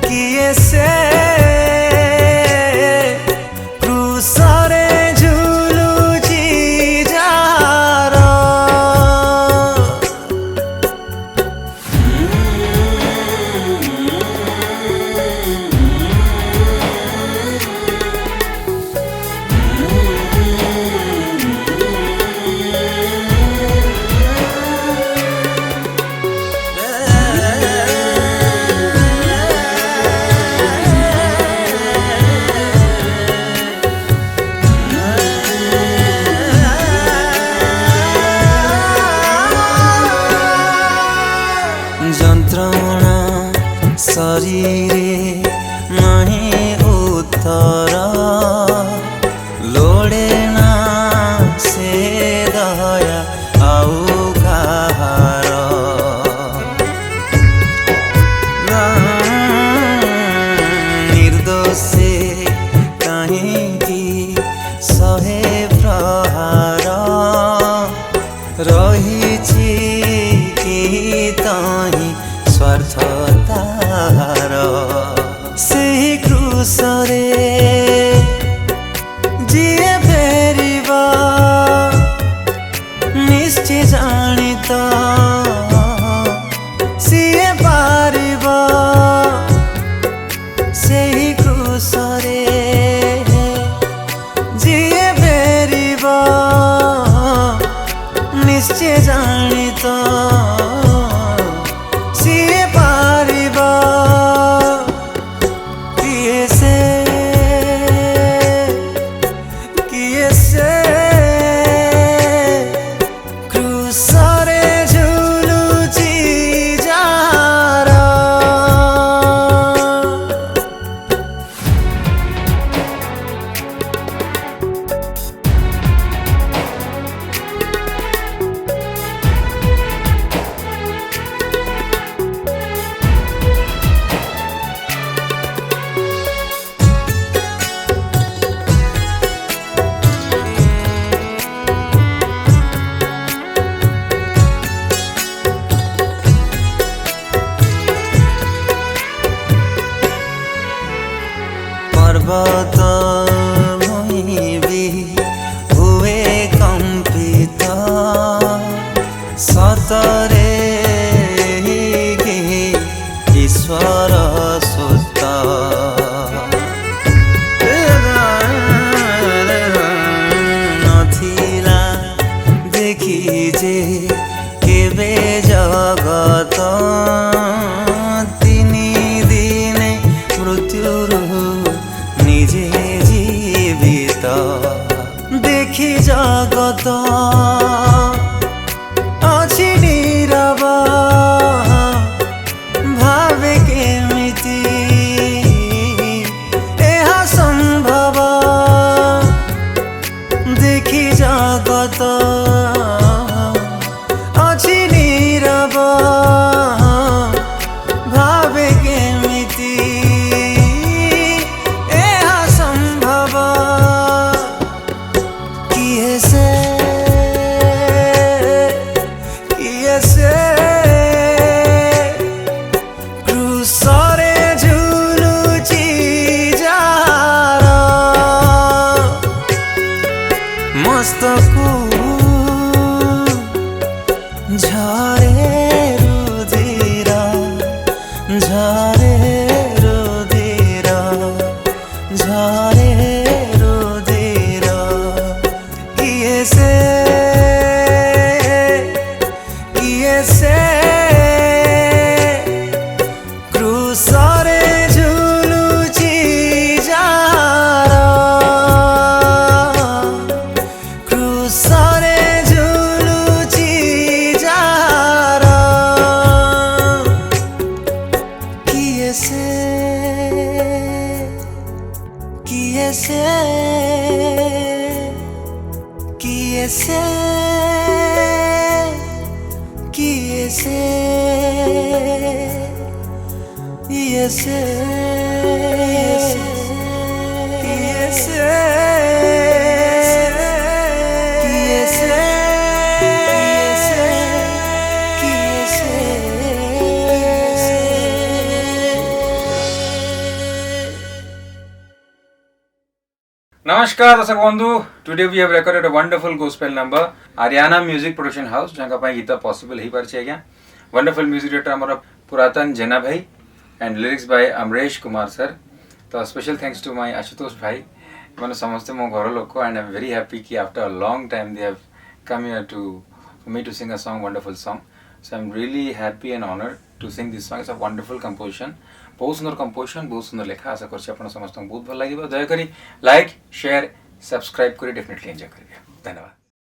किए से क्रूसरे झुलुची जार যন্ত্রণা শরীরে নাহি উত্তর লোড়ে না সে দয়া আউ কাহার निर्दोषे काहींकि सहे प्रहार रहिछि कि तहि स्वार्थ तार सेहि क्रूसरे जिए फेरिबा निश्चय जानित सिए पारिबा सेहि क्रूसरे जिए फेरिबा निश्चय जानित सिए पारिबा किए से क्रूसरे झुलुची जार पर्वत भूमि हुए कंपित सतरे कि ईश्वर सुत नथिला देखी जे केबे जगत निजे जीवित देखी जगत अछि नीरव भावे केमिति एहा संभव देखी जगत अछि नीरव भावे केमिति क्रूसरे झुलुची जार मस्तकु झरे रुधिर झरे रुधिर झरे रुधिर किए से क्रूसरे झुलुची जार क्रूसरे झुलुची जार किए से किए से नमस्कार दर्शक बंधु today we have recorded a wonderful gospel number Aryana music production house जहाँ गीत पॉसिबल हो पारे आज्ञा वंडरफुल म्यूजिक डायरेक्टर आमर पुरातन जेना भाई and lyrics by Amresh Kumar sir तो special thanks to my Ashutosh भाई मैंने समस्ते मो घर लोक and I am very happy कि after a long time they have come here to me to sing a song wonderful song so I am really happy and honoured to sing this song it's a wonderful composition बहुत सुंदर composition बहुत सुंदर लेखा आशा कर समस्त बहुत भल लगे दयाकोरी लाइक शेयर सब्सक्राइब कर डेफिनेटली एंजॉय करेंगे धन्यवाद।